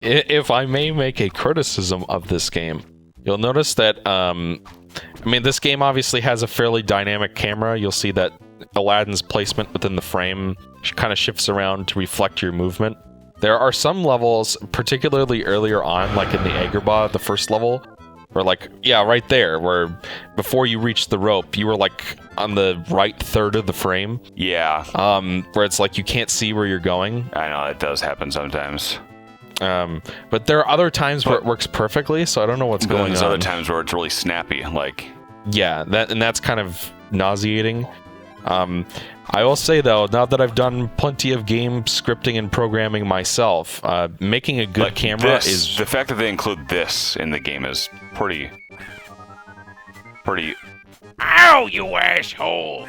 If I may make a criticism of this game, you'll notice that, this game obviously has a fairly dynamic camera. You'll see that Aladdin's placement within the frame kind of shifts around to reflect your movement. There are some levels, particularly earlier on, like in the Agrabah, the first level, where right there, where before you reach the rope, you were on the right third of the frame. Yeah. Where it's you can't see where you're going. I know, it does happen sometimes. But there are other times where it works perfectly, so I don't know what's going on. There's other times where it's really snappy, Yeah, that's kind of nauseating. I will say, though, now that I've done plenty of game scripting and programming myself, making a good camera is... The fact that they include this in the game is pretty... Ow, you asshole!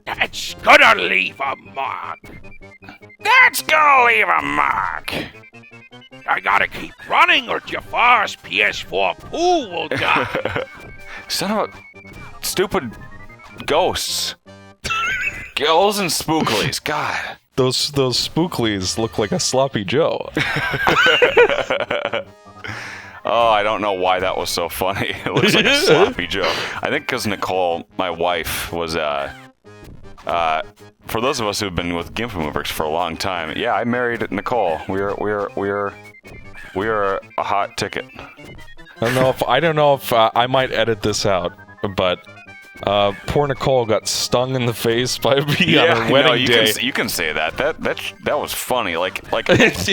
That's gonna leave a mark. That's gonna leave a mark. I gotta keep running or Jafar's PS4 pool will die. Son of a... Stupid ghosts. Gills and spooklies, God. Those spooklies look like a sloppy Joe. Oh, I don't know why that was so funny. It looks like a sloppy Joe. I think because Nicole, my wife, was for those of us who've been with Gimp Mavericks for a long time, yeah, I married Nicole. We're a hot ticket. I don't know if I might edit this out, but poor Nicole got stung in the face by a bee on her wedding day. You can say that. That was funny. Like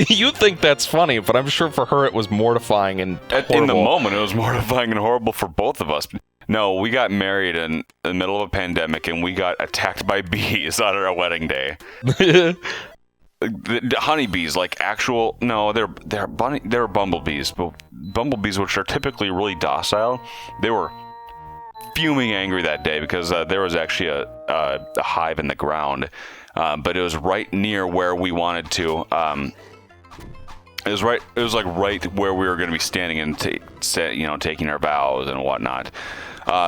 you think that's funny, but I'm sure for her it was mortifying and horrible. In the moment, it was mortifying and horrible for both of us. No, we got married in the middle of a pandemic, and we got attacked by bees on our wedding day. The honeybees, actual... No, they're bumblebees, but bumblebees, which are typically really docile, they were fuming angry that day because there was actually a hive in the ground, but it was right near where we wanted to. It was right where we were going to be standing and taking our vows and whatnot.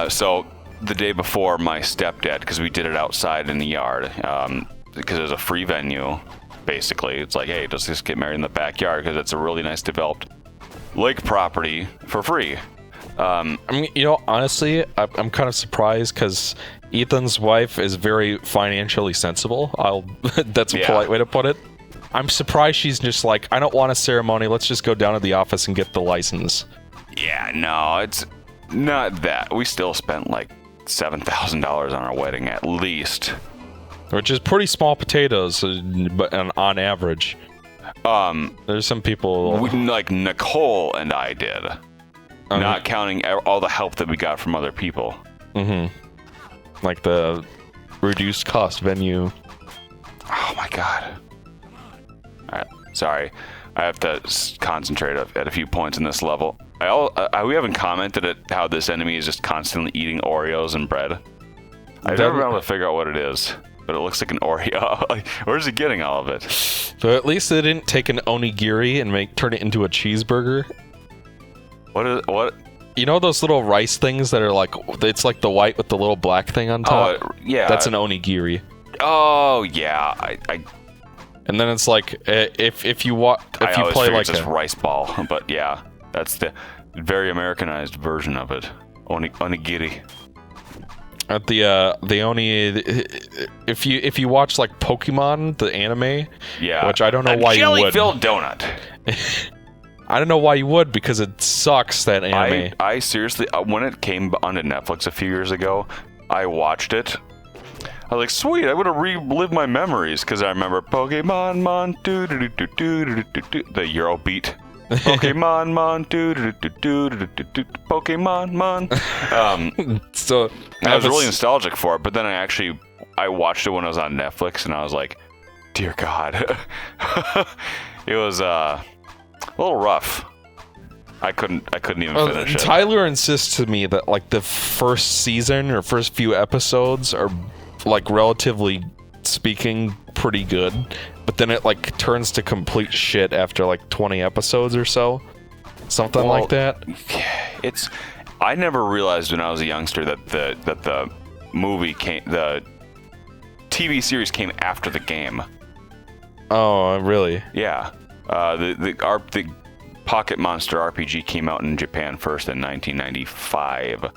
So the day before, my stepdad, because we did it outside in the yard, because it was a free venue. Basically, it's hey, let's just get married in the backyard because it's a really nice developed lake property for free. Honestly, I'm kind of surprised because Ethan's wife is very financially sensible. That's a polite way to put it. I'm surprised she's just I don't want a ceremony. Let's just go down to the office and get the license. Yeah, no, it's not that. We still spent $7,000 on our wedding at least. Which is pretty small potatoes, but on average. There's some people... Nicole and I did. Not counting all the help that we got from other people. Mm-hmm. Like the reduced cost venue. Oh my god. Alright, sorry. I have to concentrate at a few points in this level. We haven't commented at how this enemy is just constantly eating Oreos and bread. I've never been able to figure out what it is, but it looks like an Oreo. Where's he getting all of it? So at least they didn't take an onigiri and turn it into a cheeseburger. What? You know those little rice things that are it's like the white with the little black thing on top? Oh, yeah. That's an onigiri. Oh, yeah. And then it's if you play it's just rice ball, but yeah, that's the very Americanized version of it. Onigiri. At the oni, if you watch Pokemon the anime, which I don't know why you would. Jelly-filled donut. I don't know why you would, because it sucks, that anime. I seriously, when it came onto Netflix a few years ago, I watched it. I was like, sweet, I would have relived my memories, because I remember Pokemon Mon, the Euro beat. Pokemon Mon, Pokemon Mon. So I was really nostalgic for it, but then I watched it when it was on Netflix, and I was like, dear God. It was, a little rough. I couldn't even finish it. Tyler insists to me that the first season or first few episodes are relatively speaking pretty good, but then it turns to complete shit after 20 episodes or so. Something like that. I never realized when I was a youngster that the movie the TV series came after the game. Oh, really? Yeah. The Pocket Monster RPG came out in Japan first in 1995.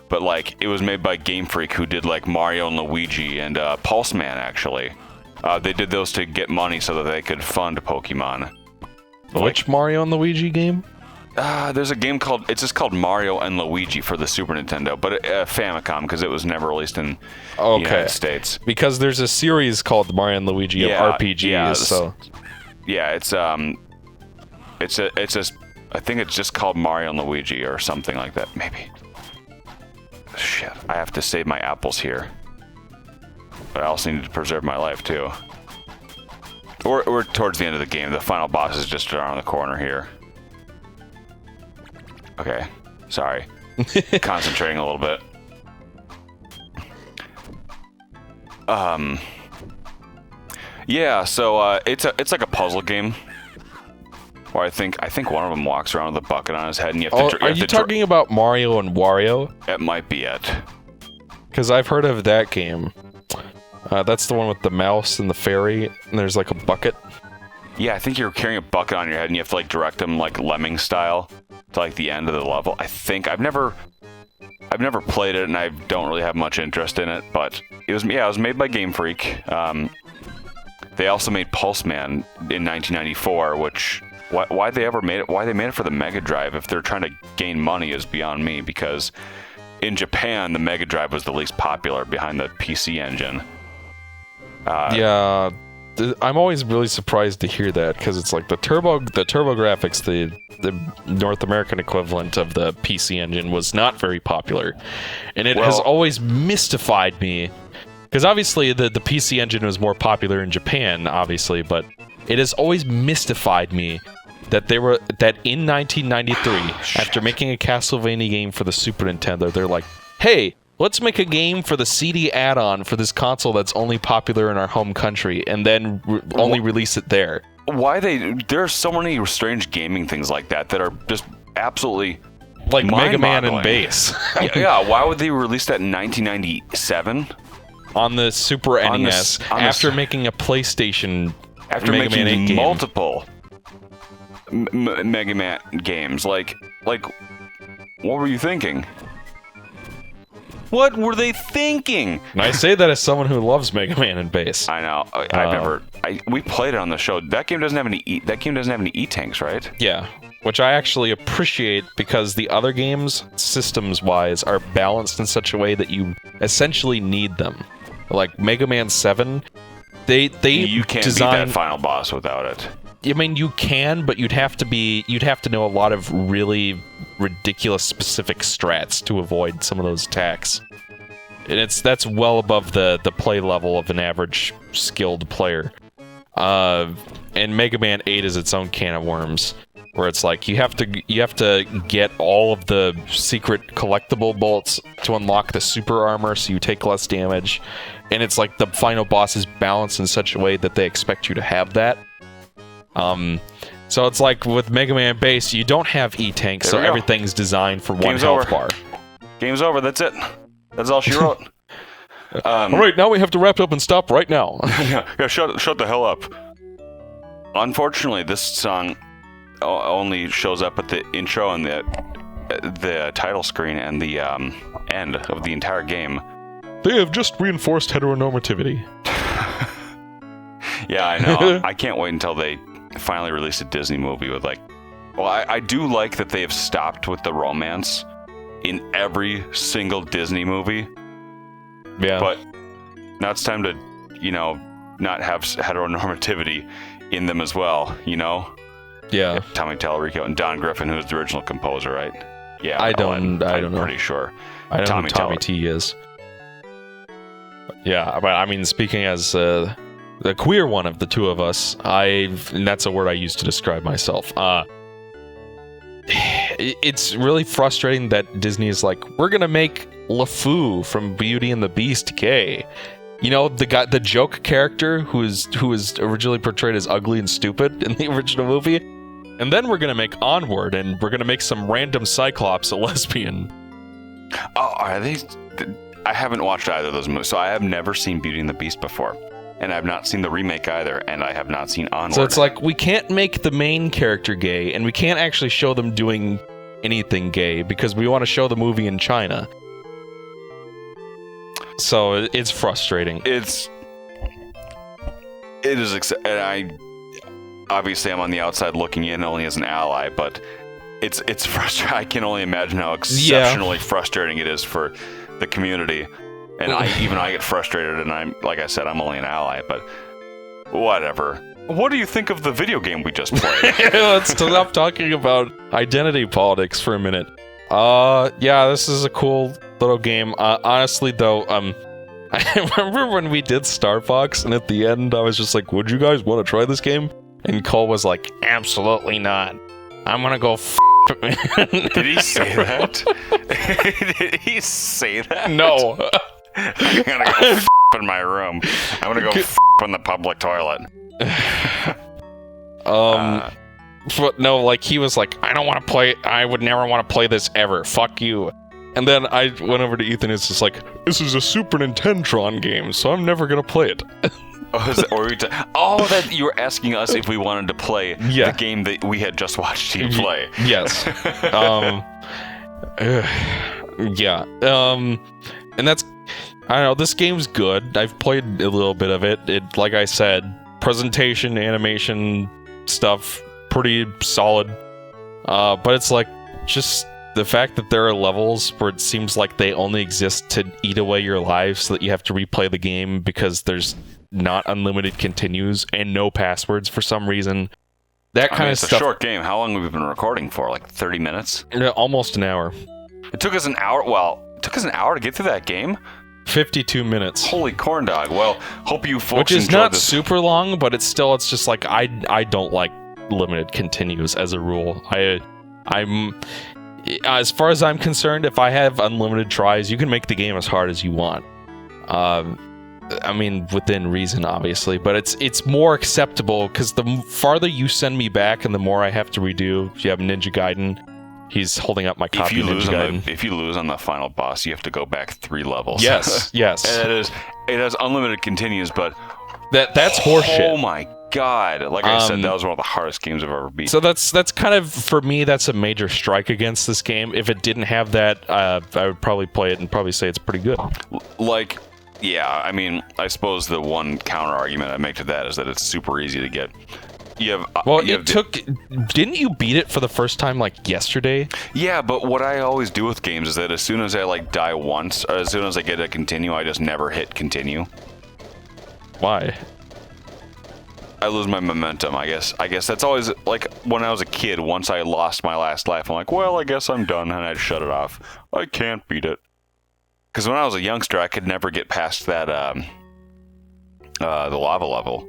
But, like, it was made by Game Freak, who did, like, Mario and Luigi and Pulse Man, actually. They did those to get money so that they could fund Pokemon. Which Mario and Luigi game? There's a game it's just called Mario and Luigi for the Super Nintendo, but Famicom, because it was never released in the United States. Because there's a series called Mario and Luigi of RPGs, so... Yeah, I think it's just called Mario and Luigi or something like that, maybe. Shit, I have to save my apples here. But I also need to preserve my life, too. We're towards the end of the game. The final boss is just around the corner here. Okay, sorry. Concentrating a little bit. Yeah, so it's like a puzzle game. Where I think one of them walks around with a bucket on his head, and you have to. Are you talking about Mario and Wario? It might be it. Because I've heard of that game. That's the one with the mouse and the fairy, and there's like a bucket. Yeah, I think you're carrying a bucket on your head, and you have to like direct them like lemming style to like the end of the level. I think I've never played it, and I don't really have much interest in it. But it was made by Game Freak. They also made Pulse Man in 1994, which why they made it for the Mega Drive if they're trying to gain money is beyond me. Because in Japan, the Mega Drive was the least popular behind the PC Engine. Yeah, I'm always really surprised to hear that because it's like the TurboGrafx, the North American equivalent of the PC Engine, was not very popular, and it has always mystified me. Because obviously the PC Engine was more popular in Japan, obviously, but it has always mystified me that in 1993, after making a Castlevania game for the Super Nintendo, they're like, hey, let's make a game for the CD add-on for this console that's only popular in our home country, and then only release it there. There are so many strange gaming things like that are just absolutely like Mega Man and Bass. Yeah, why would they release that in 1997? On the Super NES, after making a PlayStation, after Mega Man 8 game. Multiple Mega Man games, like, what were you thinking? What were they thinking? And I say that as someone who loves Mega Man and Bass. I know. We played it on the show. That game doesn't have any E-tanks, right? Yeah, which I actually appreciate because the other games, systems-wise, are balanced in such a way that you essentially need them. Like Mega Man 7, you can't beat that final boss without it. I mean, you can, but you'd have to know a lot of really ridiculous specific strats to avoid some of those attacks. And that's well above the play level of an average skilled player. And Mega Man 8 is its own can of worms, where it's like you have to get all of the secret collectible bolts to unlock the super armor, so you take less damage. And it's like the final boss is balanced in such a way that they expect you to have that. So it's like with Mega Man Bass, you don't have E-tanks, so everything's designed for one health bar. Game's over. That's it. That's all she wrote. All right, now we have to wrap it up and stop right now. yeah, shut the hell up. Unfortunately, this song only shows up at the intro and the title screen and the end of the entire game. They have just reinforced heteronormativity. Yeah, I know. I can't wait until they finally release a Disney movie with I do like that they have stopped with the romance in every single Disney movie. Yeah. But now it's time to, not have heteronormativity in them as well, Yeah. Tommy Tallarico and Don Griffin, who's the original composer, right? Yeah. I don't know. I'm pretty sure. I don't know who Tommy T is. Yeah, but I mean, speaking as the queer one of the two of us, and that's a word I use to describe myself. It's really frustrating that Disney is like, we're gonna make LeFou from Beauty and the Beast gay. The joke character who was originally portrayed as ugly and stupid in the original movie, and then we're gonna make Onward, and we're gonna make some random Cyclops a lesbian. Oh, are they? I haven't watched either of those movies, so I have never seen Beauty and the Beast before. and I've not seen the remake either, and I have not seen Onward. So it's like, we can't make the main character gay, and we can't actually show them doing anything gay, because we want to show the movie in China. So it's frustrating. It is, and obviously I'm on the outside looking in only as an ally, but it's frustrating. I can only imagine how exceptionally frustrating it is for the community, and I get frustrated, and I'm, like I said, I'm only an ally, but whatever. What do you think of the video game we just played? Let's stop talking about identity politics for a minute. Yeah, this is a cool little game. Honestly, though, I remember when we did Star Fox, and at the end, I was just like, would you guys want to try this game? And Cole was like, absolutely not. I'm gonna go Did he say that? Did he say that? No. I'm gonna go in my room. I'm gonna go in the public toilet. But no, like, he was like, I don't want to play, I would never want to play this ever. Fuck you. And then I went over to Ethan, and it's just like, this is a Super Nintendron game, so I'm never gonna play it. That you were asking us if we wanted to play the game that we had just watched you play. Yes. Yeah. And that's, I don't know, this game's good. I've played a little bit of it. It, like I said, presentation, animation stuff, pretty solid. But it's like, just the fact that there are levels where it seems like they only exist to eat away your lives, so that you have to replay the game because there's not unlimited continues and no passwords for some reason. That kind of stuff. It's a short game. How long have we been recording for? Like 30 minutes? Almost an hour. It took us an hour. Well, it took us an hour to get through that game. 52 minutes. Holy corn dog. Well, hope you folks Which is enjoyed not this. super long, but it's just like, I don't like limited continues as a rule. I'm as far as I'm concerned, if I have unlimited tries, you can make the game as hard as you want. I mean, within reason, obviously, but it's more acceptable, because the farther you send me back and the more I have to redo. If you have Ninja Gaiden, he's holding up my copy of Ninja Gaiden. If you lose on the final boss, you have to go back 3 levels. Yes. And it has unlimited continues, but that's horseshit. Oh my god! Like I said, that was one of the hardest games I've ever beat. So that's kind of, for me, that's a major strike against this game. If it didn't have that, I would probably play it and probably say it's pretty good. Like, yeah, I mean, I suppose the one counter argument I make to that is that it's super easy to get. Didn't you beat it for the first time like yesterday? Yeah, but what I always do with games is that as soon as I like die once, or as soon as I get a continue, I just never hit continue. Why? I lose my momentum, I guess. I guess that's always, like, when I was a kid, once I lost my last life, I'm like, well, I guess I'm done, and I'd shut it off. I can't beat it. Because when I was a youngster, I could never get past that, the lava level.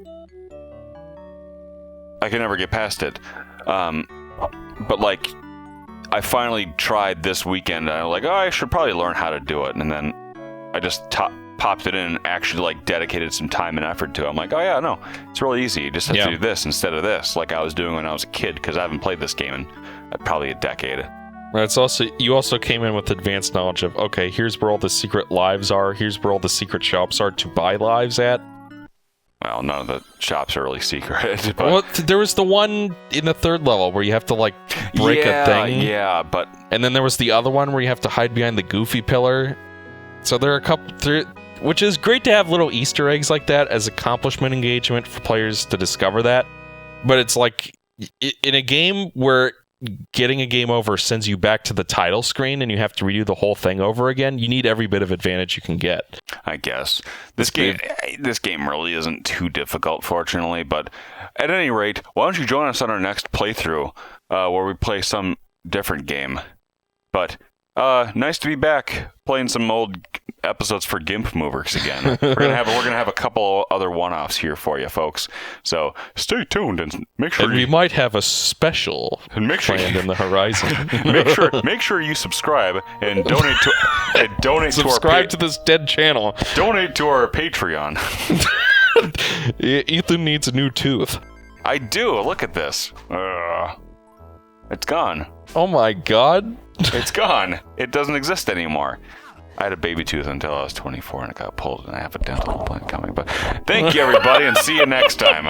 I could never get past it. But, like, I finally tried this weekend, and I was like, oh, I should probably learn how to do it. And then I just popped it in and actually, like, dedicated some time and effort to it. I'm like, oh, yeah, no, it's really easy. You just have to do this instead of this, like I was doing when I was a kid, because I haven't played this game in probably a decade. It's also, you also came in with advanced knowledge of, okay, here's where all the secret lives are, here's where all the secret shops are to buy lives at. Well, none of the shops are really secret. But... Well, there was the one in the 3rd level where you have to, like, break a thing. Yeah, but... And then there was the other one where you have to hide behind the goofy pillar. So there are a couple... Which is great to have little Easter eggs like that as accomplishment engagement for players to discover that. But it's like, in a game where getting a game over sends you back to the title screen and you have to redo the whole thing over again, you need every bit of advantage you can get. I guess. This game really isn't too difficult, fortunately, but at any rate, why don't you join us on our next playthrough, where we play some different game. But, nice to be back, playing some old episodes for GIMP Movers again. We're gonna have a couple other one-offs here for you, folks. So stay tuned and make sure. And we might have a special planned in the horizon. make sure you subscribe and donate to subscribe to this dead channel. Donate to our Patreon. Ethan needs a new tooth. I do. Look at this. It's gone. Oh my god. It's gone. It doesn't exist anymore. I had a baby tooth until I was 24 and it got pulled and I have a dental implant coming. But thank you, everybody, and see you next time.